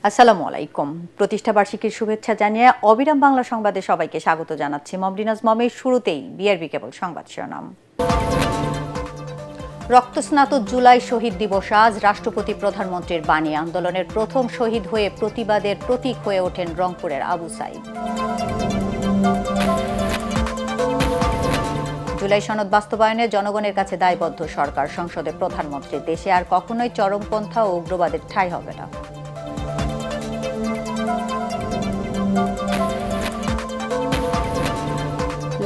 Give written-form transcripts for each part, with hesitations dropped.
আসসালামু আলাইকুম। প্রতিষ্ঠা বার্ষিকীর শুভেচ্ছা জানিয়ে অবিরাম বাংলা সংবাদে সবাইকে স্বাগত জানাচ্ছি। মমরিনাজ মমের শুরুতেই বিআরবি কেবল সংবাদ শিরোনাম। রক্তস্নাত জুলাই শহীদ দিবস আজ। রাষ্ট্রপতি প্রধানমন্ত্রীর বাণী। আন্দোলনের প্রথম শহীদ হয়ে প্রতিবাদের প্রতীক হয়ে ওঠেন রংপুরের আবু সাইদ। জুলাই সনদ বাস্তবায়নে জনগণের কাছে দায়বদ্ধ সরকার। সংসদে প্রধানমন্ত্রী। দেশে আর কখনোই চরমপন্থা ও উগ্রবাদের ঠাঁই হবে না।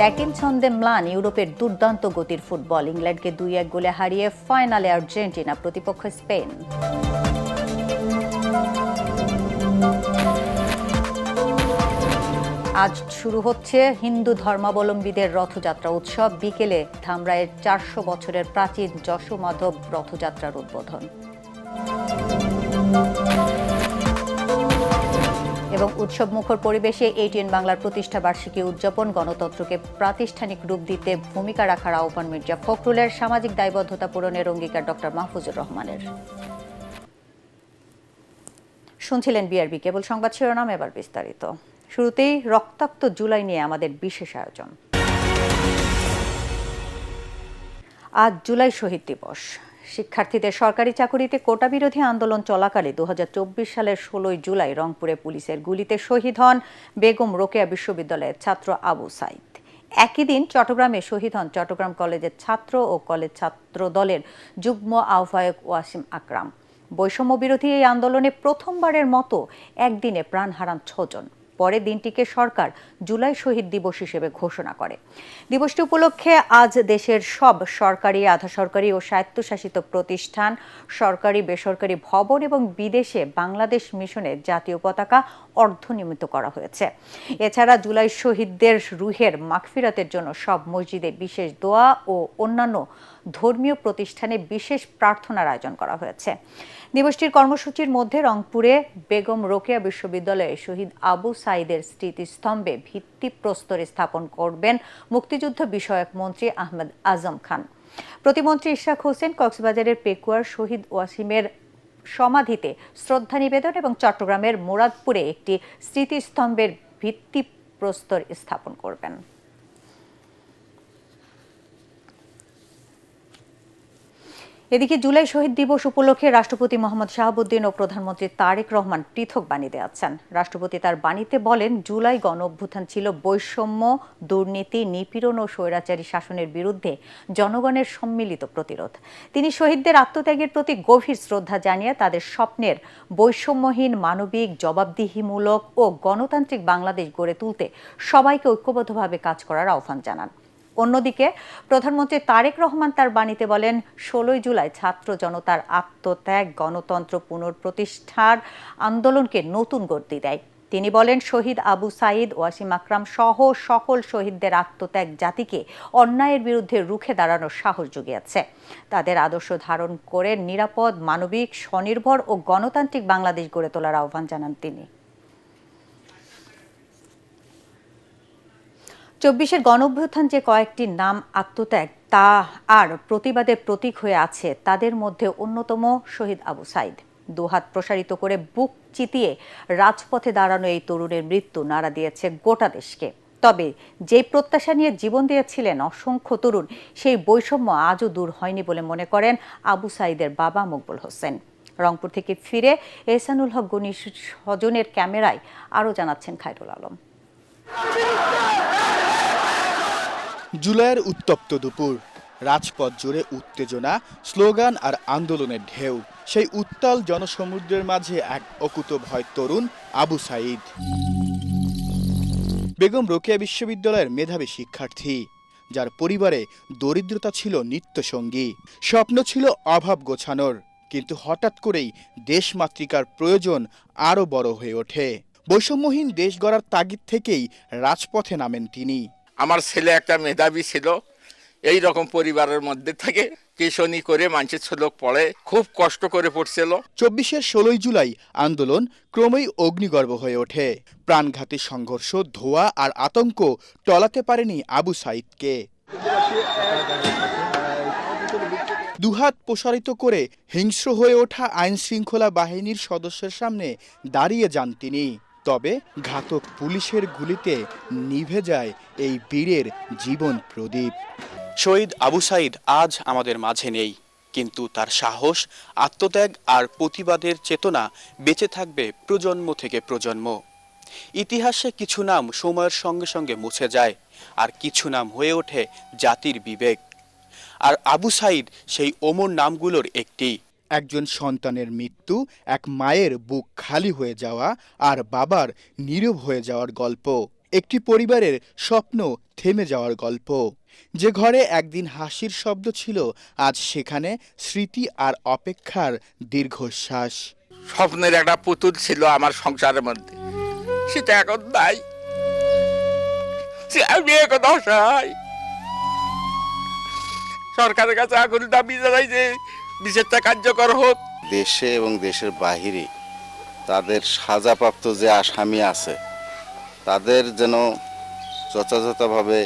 ল্যাটিন ছন্দে ম্লান ইউরোপের দুর্দান্ত গতির ফুটবল। ইংল্যান্ডকে 2-1 গোলে হারিয়ে ফাইনালে আর্জেন্টিনা, প্রতিপক্ষ স্পেন। আজ শুরু হচ্ছে হিন্দু ধর্মাবলম্বীদের রথযাত্রা উৎসব। বিকেলে ধামরাইয়ের 400 বছরের প্রাচীন যশোমাধব রথযাত্রার উদ্বোধন। এবং উৎসব মুখর পরিবেশে এটিএন বাংলার প্রতিষ্ঠা বার্ষিকী উদযাপন। গণতন্ত্রকে প্রাতিষ্ঠানিক রূপ দিতে ভূমিকা রাখার আহ্বান মির্জা ফখরুলের। সামাজিক দায়বদ্ধতা পূরণের অঙ্গীকার ডক্টর মাহফুজুর রহমানের। শুনছিলেন বিআরবি কেবল সংবাদ শিরোনাম, এবার বিস্তারিত। শুরুতেই রক্তাক্ত জুলাই নিয়ে আমাদের বিশেষ আয়োজন। আজ জুলাই শহীদ দিবস। শিক্ষার্থীদের সরকারি চাকুরিতে কোটা বিরোধী আন্দোলন চলাকালে 2024 সালের 16 জুলাই রংপুরে পুলিশের গুলিতে শহীদ হন বেগম রোকেয়া বিশ্ববিদ্যালয়ের ছাত্র আবু সাইদ। একই দিন চট্টগ্রামে শহীদ হন চট্টগ্রাম কলেজের ছাত্র ও কলেজ ছাত্র দলের যুগ্ম আহ্বায়ক ওয়াসিম আকরাম। বৈষম্য বিরোধী এই আন্দোলনে প্রথমবারের মতো একদিনে প্রাণ হারান 6 জন। পরে দিনটিকে সরকার জুলাই শহীদ দিবস হিসেবে ঘোষণা করে। দিবসটি উপলক্ষে আজ দেশের সব সরকারি, আধা সরকারি ও স্বায়ত্তশাসিত প্রতিষ্ঠান, সরকারি বেসরকারি ভবন এবং বিদেশে বাংলাদেশ মিশনের জাতীয় পতাকা অর্ধনির্মিত করা হয়েছে। এছাড়া জুলাই শহীদদের রুহের মাগফিরাতের জন্য সব মসজিদে বিশেষ দোয়া ও অন্যান্য ধর্মীয় প্রতিষ্ঠানে বিশেষ প্রার্থনার আয়োজন করা হয়েছে। দিবসটির কর্মসূচির মধ্যে রংপুরে বেগম রোকেয়া বিশ্ববিদ্যালয়ে শহীদ আবু সাইদের স্মৃতিস্তম্ভে ভিত্তিপ্রস্তর স্থাপন করবেন মুক্তিযুদ্ধ বিষয়ক মন্ত্রী আহমেদ আজম খান। প্রতিমন্ত্রী ইশরাক হোসেন কক্সবাজারের পেকুয়ার শহীদ ওয়াসিমের সমাধিতে শ্রদ্ধা নিবেদন এবং চট্টগ্রামের মুরাদপুরে একটি স্মৃতিস্তম্ভের ভিত্তিপ্রস্তর স্থাপন করবেন। এদিকে জুলাই শহীদ দিবস উপলক্ষে রাষ্ট্রপতি মোহাম্মদ শাহাবুদ্দিন ও প্রধানমন্ত্রী তারেক রহমান পৃথক বাণী দিয়েছেন। রাষ্ট্রপতি তার বাণীতে বলেন, জুলাই গণ অভ্যুত্থান ছিল বৈষম্য, দুর্নীতি, নিপীড়ন ও স্বৈরাচারী শাসনের বিরুদ্ধে জনগণের সম্মিলিত প্রতিরোধ। তিনি শহীদদের আত্মত্যাগের প্রতি গভীর শ্রদ্ধা জানিয়ে তাদের স্বপ্নের বৈষম্যহীন, মানবিক, জবাবদিহিমূলক ও গণতান্ত্রিক বাংলাদেশ গড়ে তুলতে সবাইকে ঐক্যবদ্ধভাবে কাজ করার আহ্বান জানান। অন্যদিকে প্রধানমন্ত্রী তারেক রহমান তার বাণীতে বলেন, 16 জুলাই ছাত্র জনতার আত্মত্যাগ গণতন্ত্র পুনঃপ্রতিষ্ঠার আন্দোলনকে নতুন গতি দেয়। তিনি বলেন, শহীদ আবু সাইদ, ওয়াসিম আকরাম সহ সকল শহীদদের আত্মত্যাগ জাতিকে অন্যায়ের বিরুদ্ধে রুখে দাঁড়ানোর সাহস জুগিয়েছে। তাদের আদর্শ ধারণ করে নিরাপদ, মানবিক, স্বনির্ভর ও গণতান্ত্রিক বাংলাদেশ গড়ে তোলার আহ্বান জানান তিনি। 24-এর গণঅভ্যুত্থান যে কয়েকটি নাম আত্মত্যাগ তা আর প্রতিবাদের প্রতীক হয়ে আছে, তাদের মধ্যে অন্যতম শহীদ আবু সাইদ। দুহাত প্রসারিত করে বুক চিতিয়ে রাজপথে দাঁড়ানো এই তরুণের মৃত্যু নাড়া দিয়েছে গোটা দেশকে। তবে যে প্রত্যাশা নিয়ে জীবন দিয়েছিলেন অসংখ্য তরুণ, সেই বৈষম্য আজও দূর হয়নি বলে মনে করেন আবু সাইদের বাবা মকবুল হোসেন। রংপুর থেকে ফিরে এহসানুল হক গনি স্বজনের ক্যামেরায় আরও জানাচ্ছেন খায়রুল আলম। জুলাইয়ের উত্তপ্ত দুপুর, রাজপথ জুড়ে উত্তেজনা, স্লোগান আর আন্দোলনের ঢেউ। সেই উত্তাল জনসমুদ্রের মাঝে এক অকুতোভয় তরুণ আবু সাইদ। বেগম রোকেয়া বিশ্ববিদ্যালয়ের মেধাবী শিক্ষার্থী, যার পরিবারে দরিদ্রতা ছিল নিত্যসঙ্গী। স্বপ্ন ছিল অভাব গোছানোর, কিন্তু হঠাৎ করেই দেশমাতৃকার প্রয়োজন আরও বড় হয়ে ওঠে। বৈষম্যহীন দেশ গড়ার তাগিদ থেকেই রাজপথে নামেন তিনি। আমার ছেলে একটা মেধাবী ছিল, এই রকম পরিবারের মধ্যে থেকে টিউশনি করে মানুষের ছেলেক পড়ে, খুব কষ্ট করে পড়ছিল। 24-এর 16 জুলাই আন্দোলন ক্রমেই অগ্নিগর্ভ হয়ে ওঠে। প্রাণঘাতী সংঘর্ষ, ধোঁয়া আর আতঙ্ক টলাতে পারেনি আবু সাইদকে। দুহাত প্রসারিত করে হিংস্র হয়ে ওঠা আইনশৃঙ্খলা বাহিনীর সদস্যের সামনে দাঁড়িয়ে যান তিনি। তবে ঘাতক পুলিশের গুলিতে নিভে যায় এই বীরের জীবন প্রদীপ। শহীদ আবু সাঈদ আজ আমাদের মাঝে নেই, কিন্তু তার সাহস, আত্মত্যাগ আর প্রতিবাদের চেতনা বেঁচে থাকবে প্রজন্ম থেকে প্রজন্ম। ইতিহাসে কিছু নাম সময়ের সঙ্গে সঙ্গে মুছে যায়, আর কিছু নাম হয়ে ওঠে জাতির বিবেক। আর আবু সাঈদ সেই অমর নামগুলোর একটি। একজন সন্তানের মৃত্যু, এক মায়ের বুক খালি হয়ে যাওয়া আর বাবার নীরব হয়ে যাওয়ার গল্প, একটি পরিবারের স্বপ্ন থেমে যাওয়ার গল্প। যে ঘরে একদিন হাসির শব্দ ছিল, আজ সেখানে স্মৃতি আর অপেক্ষার দীর্ঘশ্বাস। স্বপ্নের একটা পুতুল ছিল আমার সংসারের মধ্যে, সেটা এখন নাই। আমি এখন অসহায়। সরকারের কাছে আগুন দাবি জানাই যে বিচারটা কার্যকর হোক। দেশে এবং দেশের বাহিরে তাদের সাজাপ্রাপ্ত যে আসামি আছে তাদের যেন যথাযথভাবে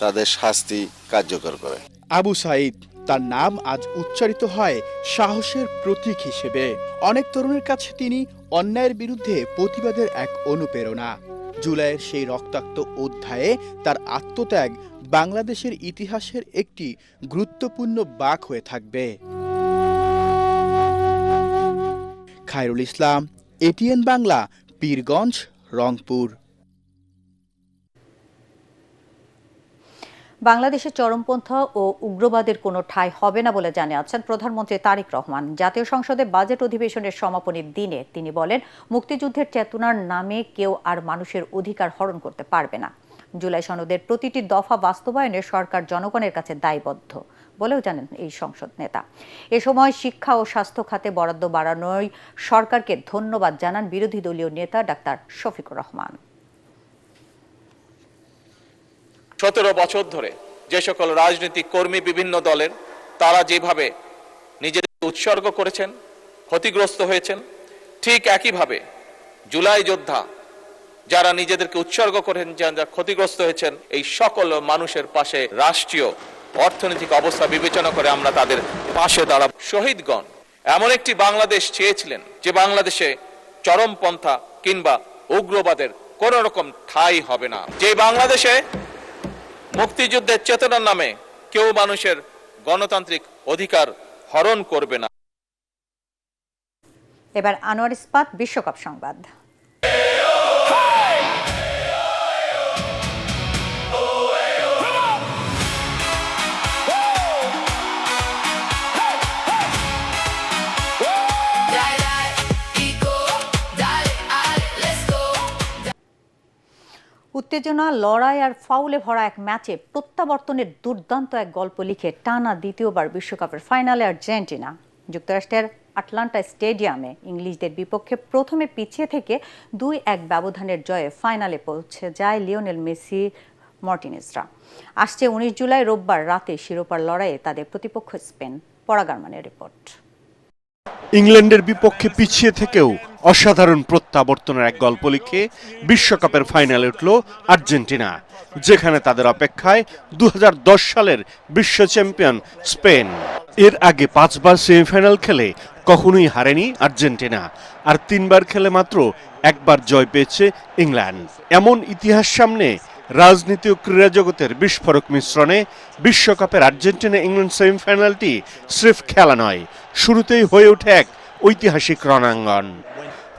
তাদের শাস্তি কার্যকর করে। আবু সাঈদ, তার নাম আজ উচ্চারিত হয় সাহসের প্রতীক হিসেবে। অনেক তরুণের কাছে তিনি অন্যায়ের বিরুদ্ধে প্রতিবাদের এক অনুপ্রেরণা। জুলাইয়ের সেই রক্তাক্ত অধ্যায়ে তার আত্মত্যাগ বাংলাদেশের ইতিহাসের একটি গুরুত্বপূর্ণ বাঁক হয়ে থাকবে। খায়রুল ইসলাম, এটিএন বাংলা, পীরগঞ্জ, রংপুর। বাংলাদেশে চরমপন্থা ও উগ্রবাদের কোনো ঠাঁই হবে না বলে জানিয়েছেন প্রধানমন্ত্রী তারেক রহমান। জাতীয় সংসদে বাজেট অধিবেশনের সমাপনী দিনে তিনি বলেন, মুক্তিযুদ্ধের চেতনার নামে কেউ আর মানুষের অধিকার হরণ করতে পারবে না। জুলাই সনদের প্রতিটি দফা বাস্তবায়নে সরকার জনগণের কাছে দায়বদ্ধ বলেও জানেন এই সংসদ নেতা। এ সময় শিক্ষা ও স্বাস্থ্য খাতে বরাদ্দ বাড়ানোয় সরকারকে ধন্যবাদ জানান বিরোধী দলীয় নেতা ডাক্তার শফিকুর রহমান। 17 বছর ধরে যে সকল রাজনৈতিক কর্মী বিভিন্ন দলের, তারা যেভাবে নিজেদের উৎসর্গ করেছেন, ক্ষতিগ্রস্ত হয়েছেন, ঠিক একইভাবে জুলাই যোদ্ধা যারা নিজেদেরকে উৎসর্গ করেন, যারা ক্ষতিগ্রস্ত হয়েছেন, এই সকল মানুষের পাশে রাষ্ট্রীয় অর্থনৈতিক অবস্থা বিবেচনা করে আমরা তাদের পাশে দাঁড়াব। শহীদগণ এমন একটি বাংলাদেশ চেয়েছিলেন যে বাংলাদেশে চরমপন্থা কিংবা উগ্রবাদের কোন রকম ঠাঁই হবে না, যে বাংলাদেশে মুক্তিযুদ্ধের চেতনার নামে কেউ মানুষের গণতান্ত্রিক অধিকার হরণ করবে না। এবার আনোয়ার ইস্পাত বিশ্বকাপ সংবাদ। উত্তেজনা, লড়াই আর ফাউলে ভরা এক ম্যাচে প্রত্যাবর্তনের দুর্দান্ত এক গল্প লিখে টানা দ্বিতীয়বার বিশ্বকাপের ফাইনালে আর্জেন্টিনা। যুক্তরাষ্ট্রের আটলান্টা স্টেডিয়ামে ইংলিশদের বিপক্ষে প্রথমে পিছিয়ে থেকে 2-1 ব্যবধানের জয়ে ফাইনালে পৌঁছে যায় লিওনেল মেসি মার্টিনেজরা। আসছে 19 জুলাই রোববার রাতে শিরোপার লড়াইয়ে তাদের প্রতিপক্ষ স্পেন। পরাগারমানের রিপোর্ট। ইংল্যান্ডের বিপক্ষে পিছিয়ে থেকেও অসাধারণ প্রত্যাবর্তনের এক গল্প লিখে বিশ্বকাপের ফাইনালে উঠল আর্জেন্টিনা, যেখানে তাদের অপেক্ষায় 2010 সালের বিশ্ব চ্যাম্পিয়ন স্পেন। এর আগে 5 বার সেমিফাইনাল খেলে কখনোই হারেনি আর্জেন্টিনা, আর 3 বার খেলে মাত্র 1 বার জয় পেয়েছে ইংল্যান্ড। এমন ইতিহাস সামনে রাজনীতি ও ক্রীড়া জগতের বিস্ফোরক মিশ্রণে বিশ্বকাপের আর্জেন্টিনা ইংল্যান্ড সেমিফাইনালটি স্রেফ খেলা নয়, শুরুতেই হয়ে ওঠে এক ঐতিহাসিক রণাঙ্গন।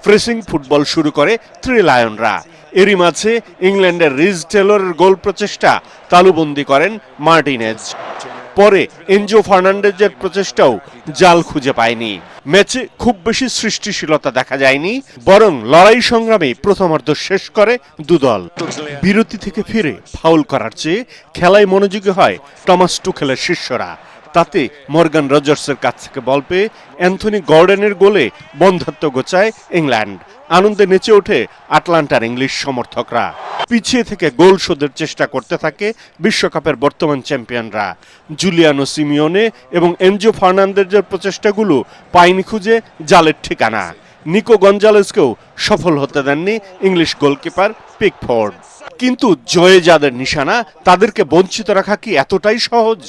ফ্রেসিং ফুটবল শুরু করে থ্রি লায়নরা। এরই মাঝে ইংল্যান্ডের রিজ টেলরের গোল প্রচেষ্টা তালুবন্দী করেন মার্টিনেজ। পরে এনজো ফার্নান্ডেজের প্রচেষ্টাও জাল খুঁজে পায়নি। ম্যাচে খুব বেশি সৃষ্টিশীলতা দেখা যায়নি, বরং লড়াই সংগ্রামে প্রথমার্ধ শেষ করে দুদল। বিরতি থেকে ফিরে ফাউল করার চেয়ে খেলায় মনোযোগী হয় টমাস টুখেলের শিষ্যরা। তাতে মর্গান রজার্সের কাছ থেকে বল পেয়ে অ্যান্থনি গর্ডনের গোলে বন্ধ্যাত্ব গোছায় ইংল্যান্ড। আনন্দে নেচে ওঠে আটলান্টার ইংলিশ সমর্থকরা। পিছিয়ে থেকে গোল শোধের চেষ্টা করতে থাকে বিশ্বকাপের বর্তমান চ্যাম্পিয়নরা। জুলিয়ানো সিমিওনে এবং এনজো ফার্নান্দেজের প্রচেষ্টাগুলো পায়নি খুঁজে জালের ঠিকানা। নিকো গঞ্জালেসকেও সফল হতে দেননি ইংলিশ গোলকিপার পিকফোর্ড। কিন্তু জয়ে যাদের নিশানা তাদেরকে বঞ্চিত রাখা কি এতটাই সহজ?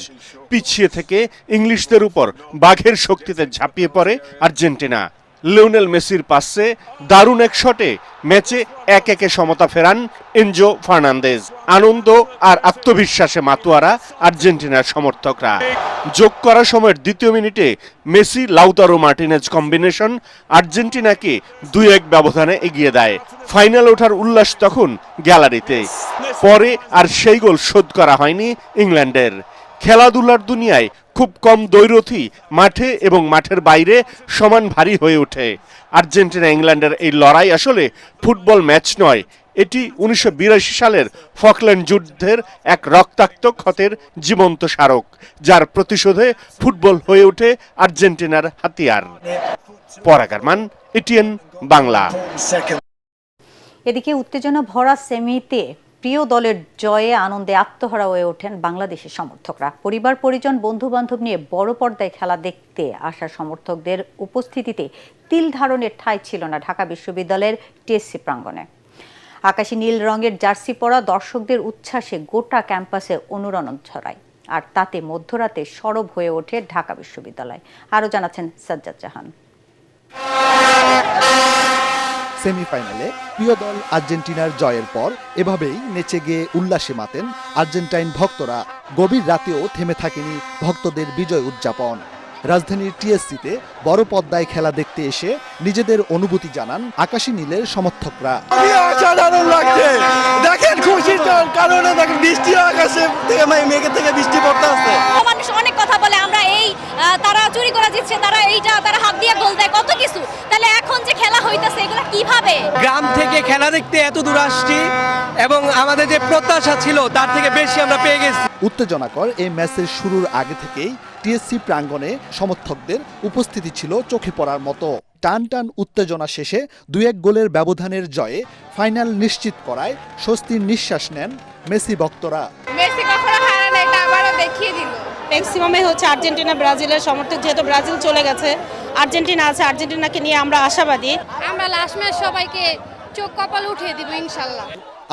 পিছিয়ে থেকে ইংলিশদের উপর বাঘের শক্তিতে ঝাঁপিয়ে পড়ে আর্জেন্টিনা। লিওনেল মেসির পাসে দারুণ এক শটে ম্যাচে 1-1 সমতা ফেরান এনজো ফার্নান্দেজ। আনন্দ আর আত্মবিশ্বাসে মাতোয়ারা আর্জেন্টিনার সমর্থকরা। যোগ করা সময়ের দ্বিতীয় মিনিটে মেসি লাউতারো মার্টিনেজ কম্বিনেশন আর্জেন্টিনাকে 2-1 ব্যবধানে এগিয়ে দেয়। ফাইনাল ওঠার উল্লাস তখন গ্যালারিতে। পরে আর সেই গোল শোধ করা হয়নি ইংল্যান্ডের। খেলাধুলার দুনিয়ায় খুব কম দ্বৈরথই মাঠে এবং মাঠের বাইরে সমান ভারী হয়ে ওঠে। আর্জেন্টিনা ইংল্যান্ডের এই লড়াই আসলে ফুটবল ম্যাচ নয়, এটি 1982 সালের ফকল্যান্ড যুদ্ধের এক রক্তাক্ত ক্ষতের জীবন্ত স্মারক, যার প্রতিশোধে ফুটবল হয়ে ওঠে আর্জেন্টিনার হাতিয়ার। পরাগ আরমান, এটিএন বাংলা। এদিকে উত্তেজনা ভরা সেমিতে প্রিয় দলের জয়ে আনন্দে আত্মহারা হয়ে ওঠেন বাংলাদেশের সমর্থকরা। পরিবার পরিজন বন্ধু বান্ধব নিয়ে বড় পর্দায় খেলা দেখতে আসা সমর্থকদের উপস্থিতিতে তিল ধারণের ঠাঁই ছিল না ঢাকা বিশ্ববিদ্যালয়ের টিএসসি প্রাঙ্গণে। আকাশী নীল রঙের জার্সি পরা দর্শকদের উচ্ছ্বাসে গোটা ক্যাম্পাসে অনুরণন ছড়ায়, আর তাতে মধ্যরাতে সরব হয়ে ওঠে ঢাকা বিশ্ববিদ্যালয়। আরও জানাচ্ছেন সাজ্জাদ জাহান। সেমিফাইনালে প্রিয় দল আর্জেন্টিনার জয়ের পর এভাবেই নেচে গিয়ে উল্লাসে মাতেন আর্জেন্টাইন ভক্তরা। গভীর রাতেও থেমে থাকেনি ভক্তদের বিজয় উদযাপন। রাজধানীর টিএসসিতে বড় পর্দায় খেলা দেখতে এসে নিজেদের অনুভূতি জানান আকাশী নীলের সমর্থকরা। অসাধারণ লাগছে, দেখেন খুশির কারণে দেখেন বৃষ্টি আকাশে থেকে মেঘে থেকে বৃষ্টি পড়তে আসছে। মানুষ অনেক কথা বলে আমরা এই তারা চুরি করে দিচ্ছে, তারা এইটা তারা হাত দিয়ে গোল দেয়, কত কিছু। তাহলে এখন যে খেলা হইতাছে এগুলো কিভাবে? গ্রাম থেকে খেলা দেখতে এত দূর আসছি এবং আমাদের যে প্রত্যাশা ছিল তার থেকে বেশি আমরা পেয়ে গেছি। উত্তেজনাকর এই ম্যাচের শুরুর আগে থেকেই টিএসসি প্রাঙ্গণে সমর্থকদের উপস্থিতি ছিল চোখে পড়ার মতো। টান টান উত্তেজনা শেষে 2-1 গোলের ব্যবধানের জয়ে ফাইনাল নিশ্চিত করায় স্বস্তির নিঃশ্বাস নেন মেসি ভক্তরা। মেসি কখনো হারে না, এটা আবারও দেখিয়ে দিল। ম্যাক্সিমামে হচ্ছে আর্জেন্টিনা ব্রাজিলের সমর্থক, যেহেতু ব্রাজিল চলে গেছে, আর্জেন্টিনা আছে, আর্জেন্টিনাকে নিয়ে আমরা আশাবাদী। আমরা লাস্ট ম্যাচ সবাইকে চোখ কপাল উঠিয়ে দিব ইনশাআল্লাহ।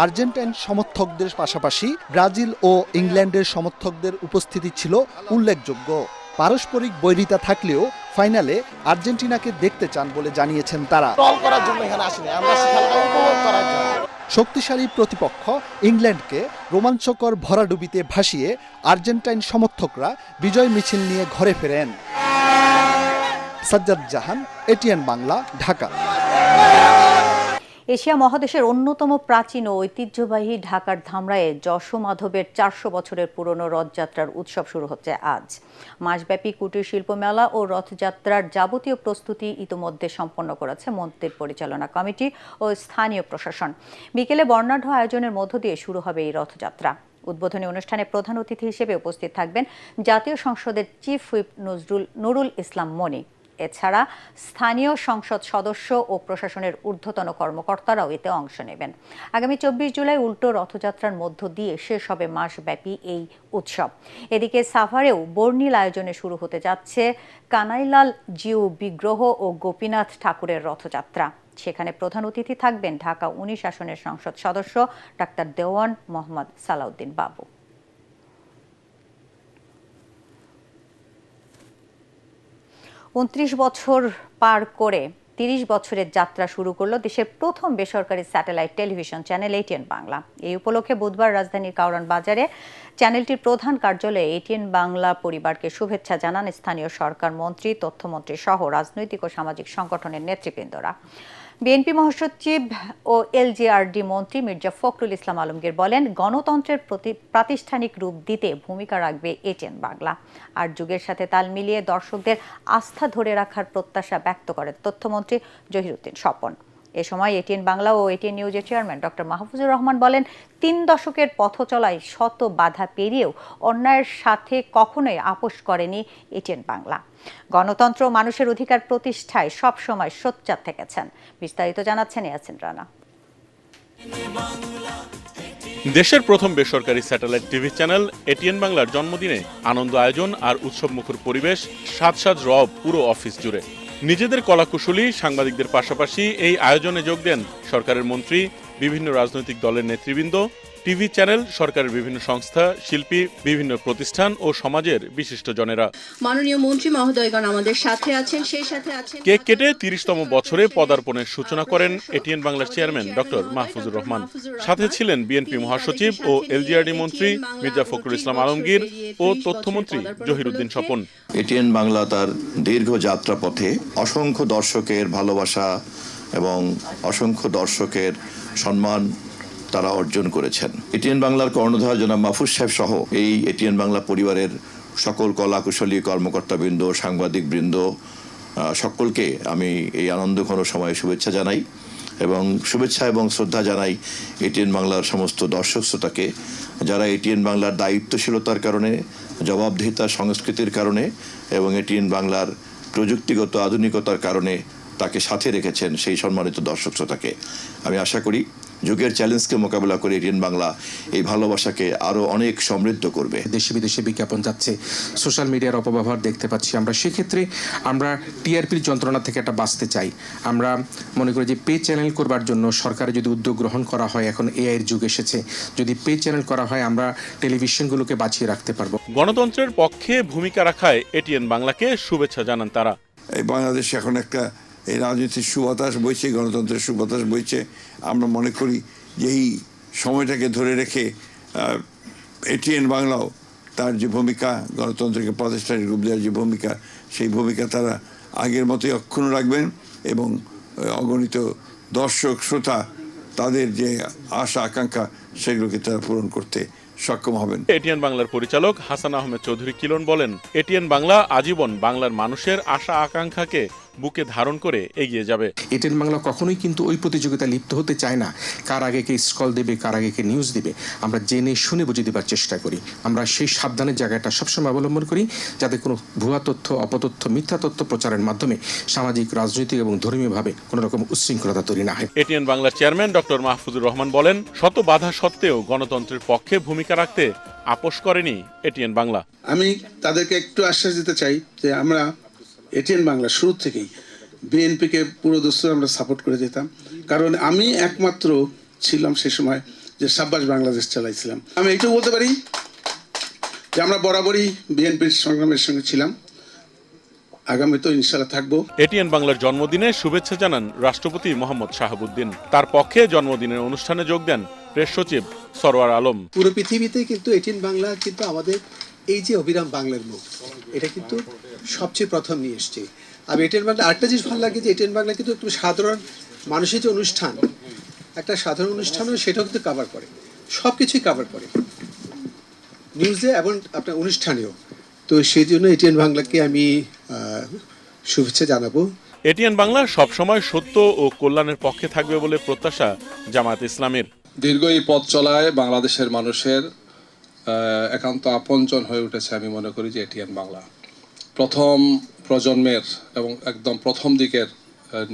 আর্জেন্টাইন সমর্থকদের পাশাপাশি ব্রাজিল ও ইংল্যান্ডের সমর্থকদের উপস্থিতি ছিল উল্লেখযোগ্য। পারস্পরিক বৈরিতা থাকলেও ফাইনালে আর্জেন্টিনাকে দেখতে চান বলে জানিয়েছেন তারা। শক্তিশালী প্রতিপক্ষ ইংল্যান্ডকে রোমাঞ্চকর ভরাডুবিতে ভাসিয়ে আর্জেন্টাইন সমর্থকরা বিজয় মিছিল নিয়ে ঘরে ফেরেন। সাজ্জাদ জাহান, এটিএন বাংলা, ঢাকা। এশিয়া মহাদেশের অন্যতম প্রাচীন ও ঐতিহ্যবাহী ঢাকার ধামরায়ে যশোমাধবের 400 বছরের পুরনো রথযাত্রার উৎসব শুরু হচ্ছে আজ। মাসব্যাপী কুটির শিল্প মেলা ও রথযাত্রার যাবতীয় প্রস্তুতি ইতোমধ্যে সম্পন্ন করেছে মন্ত্রীর পরিচালনা কমিটি ও স্থানীয় প্রশাসন। বিকেলে বর্ণাঢ্য আয়োজনের মধ্য দিয়ে শুরু হবে এই রথযাত্রা। উদ্বোধনী অনুষ্ঠানে প্রধান অতিথি হিসেবে উপস্থিত থাকবেন জাতীয় সংসদের চিফ হুইপ নুরুল ইসলাম মনি। এছাড়া স্থানীয় সংসদ সদস্য ও প্রশাসনের ঊর্ধ্বতন কর্মকর্তারাও এতে অংশ নেবেন। আগামী 24 জুলাই উল্টো রথযাত্রার মধ্য দিয়ে শেষ হবে মাসব্যাপী এই উৎসব। এদিকে সাভারেও বর্ণিল আয়োজনে শুরু হতে যাচ্ছে কানাইলাল জিউ বিগ্রহ ও গোপীনাথ ঠাকুরের রথযাত্রা। সেখানে প্রধান অতিথি থাকবেন ঢাকা 19 আসনের সংসদ সদস্য ডাক্তার দেওয়ান মোহাম্মদ সালাউদ্দিন বাবু। 29 বছর পার করে 30 বছরের যাত্রা শুরু করলো দেশের প্রথম বেসরকারি satellite television channel ATN Bangla. এই উপলক্ষে বুধবার রাজধানীর কারওয়ান বাজারে চ্যানেলটির প্রধান কার্যালয়ে এটিএন বাংলা পরিবারকে শুভেচ্ছা জানান স্থানীয় সরকার মন্ত্রী, তথ্যমন্ত্রী সহ রাজনৈতিক ও সামাজিক সংগঠনের নেতৃবৃন্দরা। বিএনপি মহাসচিব ও এলজিআরডি মন্ত্রী মির্জা ফখরুল ইসলাম আলমগীর বলেন, গণতন্ত্রের প্রাতিষ্ঠানিক রূপ দিতে ভূমিকা রাখবে এটিএন বাংলা। আর যুগের সাথে তাল মিলিয়ে দর্শকদের আস্থা ধরে রাখার প্রত্যাশা ব্যক্ত করেন তথ্যমন্ত্রী জহিরুদ্দিন স্বপন। এ সময় এটিএন বাংলা ও এটিএন নিউজের চেয়ারম্যান ডক্টর মাহফুজুর রহমান বলেন, 3 দশকের পথ চলায় শত বাধা পেরিয়েও অন্যায়ের সাথে কখনোই আপোষ করেনি এটিএন বাংলা। গণতন্ত্র ও মানুষের অধিকার প্রতিষ্ঠায় সবসময় সোচ্চার থেকেছেন। বিস্তারিত জানাচ্ছেন ইয়াসিন রানা। দেশের প্রথম বেসরকারি স্যাটেলাইট টিভি চ্যানেল এটিএন বাংলার জন্মদিনে আনন্দ আয়োজন আর উৎসবমুখর পরিবেশ, সাজ রব পুরো অফিস জুড়ে। নিজেদের কলাকুশলী সাংবাদিকদের পাশাপাশি এই আয়োজনে যোগ দেন সরকারের মন্ত্রী, বিভিন্ন রাজনৈতিক দলের নেতৃবৃন্দ, টিভি চ্যানেল, সরকারের বিভিন্ন সংস্থা, শিল্পী, বিভিন্ন প্রতিষ্ঠান ও সমাজের বিশিষ্টজনেরা। মাননীয় মন্ত্রী মহোদয়গণ আমাদের সাথে আছেন, সেই সাথে আছেন। কেক কেটে ৩০তম বছরে পদার্পণের সূচনা করেন এটিএন বাংলার চেয়ারম্যান ডক্টর মাহফুজুর রহমান। সাথে ছিলেন বিএনপি মহাসচিব ও এলজিআরডি মন্ত্রী মির্জা ফখরুল ইসলাম আলমগীর ও তথ্যমন্ত্রী জহিরুদ্দিন স্বপন। এটিএন বাংলা তার দীর্ঘ যাত্রাপথে অসংখ্য দর্শকের ভালোবাসা এবং অসংখ্য দর্শকের সম্মান তারা অর্জন করেছেন। এটিএন বাংলার কর্ণধার জনাব মাহফুজ সাহেব সহ এই এটিএন বাংলা পরিবারের সকল কলাকুশলী কর্মকর্তাবৃন্দ, সাংবাদিকবৃন্দ সকলকে আমি এই আনন্দঘন সময়ে শুভেচ্ছা জানাই এবং শুভেচ্ছা এবং শ্রদ্ধা জানাই এটিএন বাংলার সমস্ত দর্শক শ্রোতাকে, যারা এটিএন বাংলার দায়িত্বশীলতার কারণে, জবাবদিহিতার সংস্কৃতির কারণে এবং এটিএন বাংলার প্রযুক্তিগত আধুনিকতার কারণে তাকে সাথে রেখেছেন। সেই সম্মানিত দর্শক শ্রোতাকে আমি আশা করি যুগের চ্যালেঞ্জকে মোকাবেলা করে এটিএন বাংলা এই ভালোবাসাকে আরো অনেক সমৃদ্ধ করবে। দেশে বিদেশে বিজ্ঞাপন যাচ্ছে, সোশ্যাল মিডিয়ার অপব্যবহার দেখতে পাচ্ছি আমরা। সেক্ষেত্রে আমরা টিআরপির যন্ত্রণা থেকে একটা বাঁচতে চাই। আমরা মনে করি যে পে চ্যানেল করবার জন্য সরকারের যদি উদ্যোগ গ্রহণ করা হয়, এখন এআইয়ের যুগ এসেছে, যদি পে চ্যানেল করা হয় আমরা টেলিভিশনগুলোকে বাঁচিয়ে রাখতে পারবো। গণতন্ত্রের পক্ষে ভূমিকা রাখায় এটিএন বাংলাকে শুভেচ্ছা জানান তারা। এই বাংলাদেশে এখন একটা এই রাজনীতির সুবাতাস বইছে, গণতন্ত্রের সুবাতাস বইছে। আমরা মনে করি যে এই সময়টাকে ধরে রেখে এটিএন বাংলাও তার যে ভূমিকা, গণতন্ত্রকে প্রাতিষ্ঠানিক রূপ দেওয়ার যে ভূমিকা, সেই ভূমিকা তারা আগের মতোই অক্ষুণ্ণ রাখবেন এবং অগণিত দর্শক শ্রোতা তাদের যে আশা আকাঙ্ক্ষা সেগুলোকে তারা পূরণ করতে সক্ষম হবেন। এটিএন বাংলার পরিচালক হাসান আহমেদ চৌধুরী কিলন বলেন, এটিএন বাংলা আজীবন বাংলার মানুষের আশা আকাঙ্ক্ষাকে বুকে ধারণ করে এগিয়ে যাবে। এটিএন বাংলা কখনোই কিন্তু ওই প্রতিযোগিতায় লিপ্ত হতে চায় না, কার আগে কে স্কল দেবে, কার আগে কে নিউজ দিবে। আমরা জেনে শুনে বুঝে দেবার চেষ্টা করি। আমরা সেই সাবধানের জায়গাটা সবসময় অবলম্বন করি, যাতে কোনো ভুয়া তথ্য, অপতথ্য, মিথ্যা তথ্য প্রচারের মাধ্যমে সামাজিক, রাজনৈতিক এবং ধর্মীয়ভাবে কোনো রকম উচ্ছৃঙ্খলতা তৈরি না হয়। এটিএন বাংলার চেয়ারম্যান ডক্টর মাহফুজুর রহমান বলেন, শত বাধা সত্ত্বেও গণতন্ত্রের পক্ষে ভূমিকা রাখতে আপোষ করেনি এটিএন বাংলা। আমি তাদেরকে একটু আশ্বাস দিতে চাই যে আমরা এটিএন বাংলা শুরু থেকেই বিএনপিকে পুরো দস্তুর আমরা সাপোর্ট করে যেতাম, কারণ আমি একমাত্র ছিলাম সে সময় যে সাব্বাস বাংলাদেশ চালাইছিলাম। আমি এইটুকু বলতে পারি যে আমরা বরাবরই বিএনপির সংগ্রামের সঙ্গে ছিলাম, আগামী তো ইনশাআল্লাহ থাকবো। এটিএন বাংলার জন্মদিনে শুভেচ্ছা জানান রাষ্ট্রপতি মোহাম্মদ শাহাবুদ্দিন। তার পক্ষে জন্মদিনের অনুষ্ঠানে যোগ দেন প্রেস সচিব সরওয়ার আলম। পুরো পৃথিবীতে কিন্তু এটিএন বাংলা কিন্তু আমাদের এই যে অবিরাম বাংলার মুখ, এটা কিন্তু সবচেয়ে প্রথম নিয়ে এসছে। আর এটিএন বাংলা আরেকটা জিনিস ভালো লাগে যে এটিএন বাংলা কিন্তু একটু সাধারণ মানুষের যে অনুষ্ঠান, একটা সাধারণ অনুষ্ঠানও সেটাও কিন্তু কাভার করে, সব কিছুই কাভার করে, নিউজে এবং আপনার অনুষ্ঠানেও। তো সেই জন্য এটিএন বাংলাকে আমি শুভেচ্ছা জানাবো। এটিএন বাংলা সবসময় সত্য ও কল্যাণের পক্ষে থাকবে বলে প্রত্যাশা জামায়াত ইসলামের। দীর্ঘ এই পথ চলায় বাংলাদেশের মানুষের একান্ত আপনজন হয়ে উঠেছে আমি মনে করি যে এটিএন বাংলা। প্রথম প্রজন্মের এবং একদম প্রথম দিকের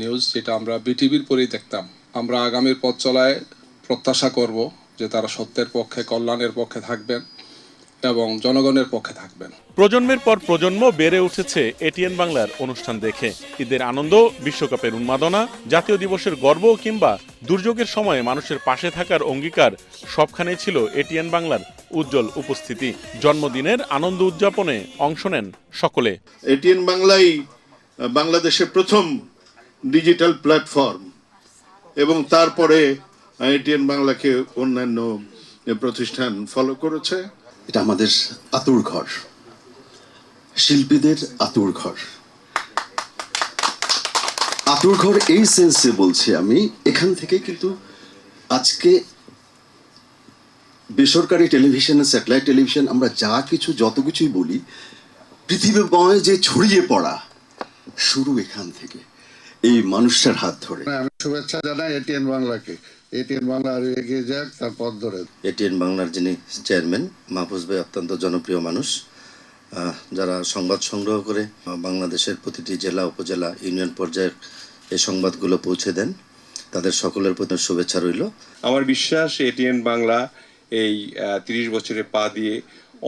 নিউজ যেটা আমরা বিটিভির পরেই দেখতাম। আমরা আগামীর পথ চলায় প্রত্যাশা করব যে তারা সত্যের পক্ষে, কল্যাণের পক্ষে থাকবেন এবং জনগণের পক্ষে থাকবেন। প্রজন্মের পর প্রজন্ম বেড়ে উঠেছে এটিএন বাংলার অনুষ্ঠান দেখে। ঈদের আনন্দ, বিশ্বকাপের উন্মাদনা, জাতীয় দিবসের গর্ব কিংবা দুর্যোগের সময়ে মানুষের পাশে থাকার অঙ্গীকার সবখানেই ছিল এটিএন বাংলার উজ্জ্বল উপস্থিতি। জন্মদিনের আনন্দ উদযাপনে অংশ নেন সকলে। এটিএন বাংলাই বাংলাদেশের প্রথম ডিজিটাল প্ল্যাটফর্ম এবং তারপরে এটিএন বাংলাকে অন্যান্য প্রতিষ্ঠান ফলো করেছে। এটা আমাদের আতুর ঘর, শিল্পীদের আতুর ঘর। আতুর ঘর এই সেন্সে বলছি আমি, এখান থেকে কিন্তু আজকে বেসরকারি টেলিভিশন, স্যাটেলাইট টেলিভিশন, আমরা যা কিছু যত কিছুই বলি, পৃথিবীময় যে ছড়িয়ে পড়া শুরু এখান থেকে, এই মানুষটার হাত ধরে। আমি শুভেচ্ছা জানাই এটিএন বাংলাকে। এটিএন বাংলা আরো এগিয়ে যাক, তার পথ ধরে। এটিএন বাংলার যিনি চেয়ারম্যান মাহফুজ ভাই অত্যন্ত জনপ্রিয় মানুষ, যারা সংবাদ সংগ্রহ করে বাংলাদেশের প্রতিটি জেলা, উপজেলা, ইউনিয়ন পর্যায়ে এই সংবাদগুলো পৌঁছে দেন, তাদের সকলের প্রতি শুভেচ্ছা রইল। আমার বিশ্বাস এটিএন বাংলা এই 30 বছরে পা দিয়ে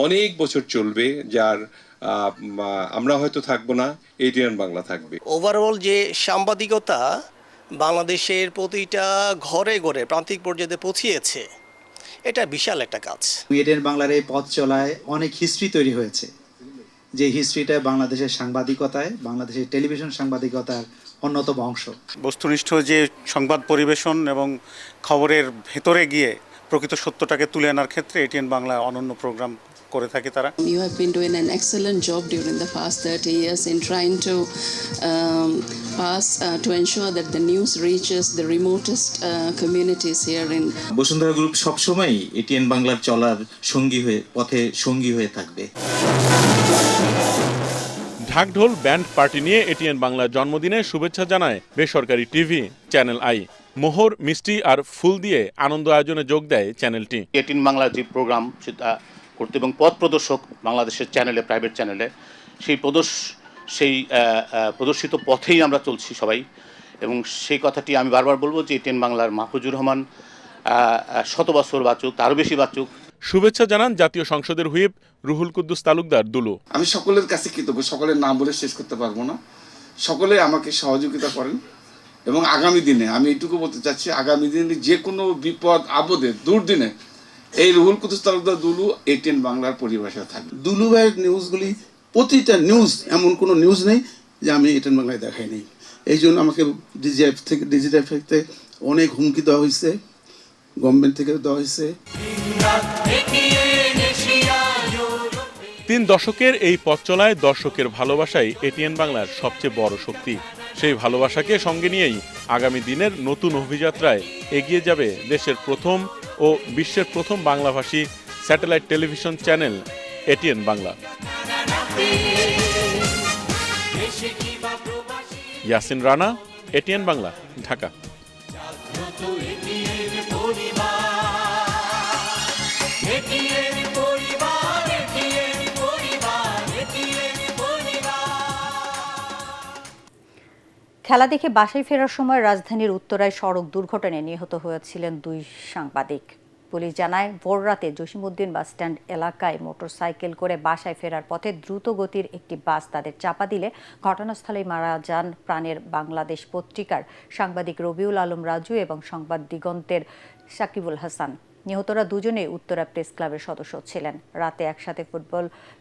অনেক বছর চলবে, যার আমরা হয়তো থাকবো না, এটিএন বাংলা থাকবে। ওভারঅল যে সাংবাদিকতা বাংলাদেশের প্রতিটা ঘরে ঘরে প্রান্তিক পর্যায়ে পৌঁছিয়েছে, এটা বিশাল একটা কাজ। এটিএন বাংলার এই পথ চলায় অনেক হিস্ট্রি তৈরি হয়েছে, যে হিস্ট্রিটা বাংলাদেশের সাংবাদিকতায়, বাংলাদেশের টেলিভিশন সাংবাদিকতার অন্যতম অংশ। বস্তুনিষ্ঠ যে সংবাদ পরিবেশন এবং খবরের ভেতরে গিয়ে প্রকৃত সত্যটাকে তুলে আনার ক্ষেত্রে এটিএন বাংলা অনন্য প্রোগ্রাম করে থাকে তারা। You have been doing an excellent job during the past 30 years in trying to to ensure that the news reaches the remotest communities here in Bashundhara group সবসময়ই এটিএন বাংলার চলার পথে সঙ্গী হয়ে থাকবে। ঢাকঢোল ব্যান্ড পার্টি নিয়ে এটিএন বাংলার জন্মদিনে শুভেচ্ছা জানায় বেসরকারি টিভি চ্যানেল আই। মোহর, মিষ্টি আর ফুল দিয়ে আনন্দ আয়োজনে যোগ দেয় চ্যানেলটি। এটিএন বাংলার যে প্রোগ্রাম সেটা করতে এবং পথ প্রদর্শক বাংলাদেশের চ্যানেলে, প্রাইভেট চ্যানেলে, সেই প্রদর্শিত পথেই আমরা চলছি সবাই। এবং সেই কথাটি আমি বারবার বলবো যে এটিএন বাংলার মাহফুজুর রহমান 100 বছর বাঁচুক, আরও বেশি বাঁচুক। শুভেচ্ছা জানান জাতীয় সংসদের হুইপ রুহুল কুদ্দুস তালুকদার দুলু। আমি সকলের কাছে কৃতজ্ঞ, সকলের নাম বলে শেষ করতে পারবো না, সকলে আমাকে সহযোগিতা করেন। এবং আগামী দিনে আমি এইটুকু বলতে চাচ্ছি, আগামী দিনে যে কোনো বিপদ আপদে দুর্দিনে এই রুহুল কুদ্দুস তালুকদার দুলু এটিএন বাংলার পরিবেশে থাকবে। দুলু ভাইয়ের নিউজগুলি, প্রতিটা নিউজ, এমন কোনো নিউজ নেই যে আমি এটিএন বাংলায় দেখাই নেই। এই জন্য আমাকে ডিজিটাল থেকে অনেক হুমকি দেওয়া হয়েছে, গভর্নমেন্ট থেকে দেওয়া হয়েছে। 3 দশকের এই পথ চলায় দর্শকের ভালোবাসাই এটিএন বাংলার সবচেয়ে বড় শক্তি। সেই ভালোবাসাকে সঙ্গে নিয়েই আগামী দিনের নতুন অভিযাত্রায় এগিয়ে যাবে দেশের প্রথম ও বিশ্বের প্রথম বাংলাভাষী satellite television channel ATN Bangla. Yasin Rana, ATN Bangla, Dhaka. খেলা দেখে বাসায় ফেরার সময় রাজধানীর উত্তরায় সড়ক দুর্ঘটনায় নিহত হয়েছিলেন 2 সাংবাদিক। পুলিশ জানায়, ভোররাতে জসিমউদ্দিন বাসস্ট্যান্ড এলাকায় মোটরসাইকেল করে বাসায় ফেরার পথে দ্রুত গতির একটি বাস তাদের চাপা দিলে ঘটনাস্থলেই মারা যান প্রাণের বাংলাদেশ পত্রিকার সাংবাদিক রবিউল আলম রাজু এবং সংবাদ দিগন্তের সাকিবুল হাসান। নিহতরা দুজনেই উত্তরা প্রেস ক্লাবের সদস্য ছিলেন। রাতে একসাথে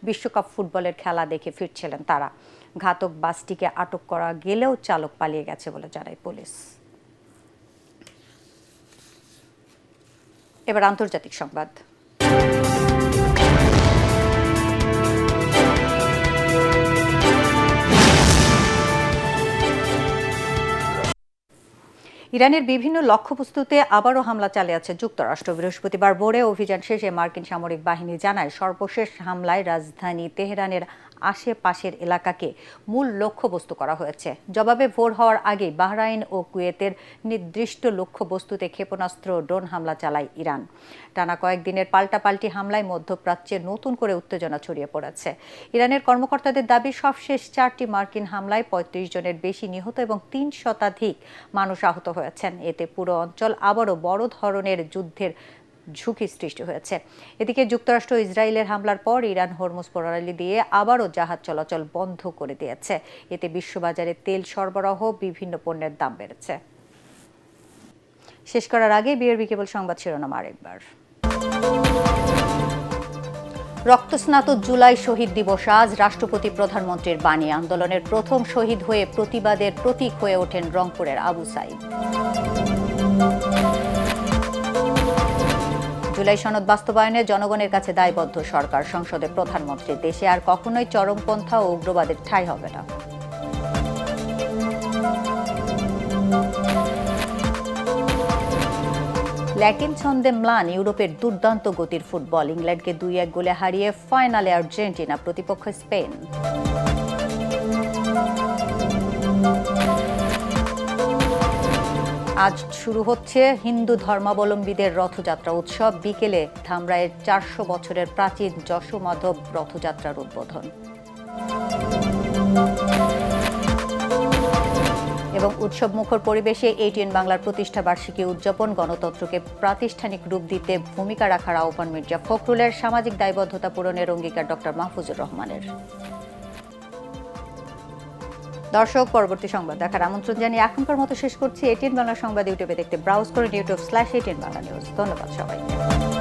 বিশ্বকাপ ফুটবলের খেলা দেখে ফিরছিলেন তারা। ঘাতক বাসটিকে আটক করা গেলেও চালক পালিয়ে গেছে বলে জানায় পুলিশ। এবার আন্তর্জাতিক সংবাদ। ইরানের বিভিন্ন লক্ষ্যবস্তুতে আবারও হামলা চালিয়েছে যুক্তরাষ্ট্র। বৃহস্পতিবার ভোরে অভিযান শেষে মার্কিন সামরিক বাহিনী জানায়, সর্বশেষ হামলায় রাজধানী তেহরানের আশেপাশের এলাকাকে মূল লক্ষ্যবস্তু করা হয়েছে। জবাবে ভোর হওয়ার আগে বাহরাইন ও কুয়েতের নির্দিষ্ট লক্ষ্যবস্তুতে ক্ষেপণাস্ত্র ও ড্রোন হামলা চালায় ইরান। টানা কয়েকদিনের পাল্টাপাল্টি হামলায় মধ্যপ্রাচ্যে নতুন করে উত্তেজনা ছড়িয়ে পড়েছে। ইরানের কর্মকর্তাদের দাবি, সবশেষ 4টি মার্কিন হামলায় 35 জনের বেশি নিহত এবং 3 শতাধিক মানুষ আহত হয়েছেন। এতে পুরো অঞ্চল আবারও বড় ধরনের যুদ্ধের ঝুঁকি সৃষ্টি হয়েছে। এদিকে যুক্তরাষ্ট্র ইসরায়েলের হামলার পর ইরান হরমুজ প্রণালী দিয়ে আবারও জাহাজ চলাচল বন্ধ করে দিয়েছে। এতে বিশ্ববাজারে তেল সরবরাহ বিভিন্ন পণ্যের দাম বেড়েছে। শেষ করার আগে বিআরবি কেবল সংবাদ শিরোনাম আরেকবার। রক্তস্নাত জুলাই শহীদ দিবস আজ। রাষ্ট্রপতি প্রধানমন্ত্রীর বাণী। আন্দোলনের প্রথম শহীদ হয়ে প্রতিবাদের প্রতীক হয়ে ওঠেন রংপুরের আবু সাইদ। জুলাই সনদ বাস্তবায়নে জনগণের কাছে দায়বদ্ধ সরকার। সংসদে প্রধানমন্ত্রী, দেশে আর কখনোই চরমপন্থা ও উগ্রবাদের ঠাঁই হবে না। ল্যাটিন ছন্দে ম্লান ইউরোপের দুর্দান্ত গতির ফুটবল। ইংল্যান্ডকে 2-1 গোলে হারিয়ে ফাইনালে আর্জেন্টিনা, প্রতিপক্ষ স্পেন। আজ শুরু হচ্ছে হিন্দু ধর্মাবলম্বীদের রথযাত্রা উৎসব। বিকেলে ধামরাইয়ের 400 বছরের প্রাচীন যশোমাধব রথযাত্রার উদ্বোধন। এবং উৎসব মুখর পরিবেশে এটিএন বাংলার প্রতিষ্ঠা বার্ষিকী উদযাপন। গণতন্ত্রকে প্রাতিষ্ঠানিক রূপ দিতে ভূমিকা রাখার আহ্বান মির্জা ফখরুলের। সামাজিক দায়বদ্ধতা পূরণের অঙ্গীকার ডক্টর মাহফুজুর রহমানের। দর্শক, পরবর্তী সংবাদ দেখার আমন্ত্রণ জানিয়ে এখনকার মতো শেষ করছি। এটিএন বাংলা সংবাদ ইউটিউবে দেখতে ব্রাউজ করুন youtube/ATN Bangla News। ধন্যবাদ সবাইকে।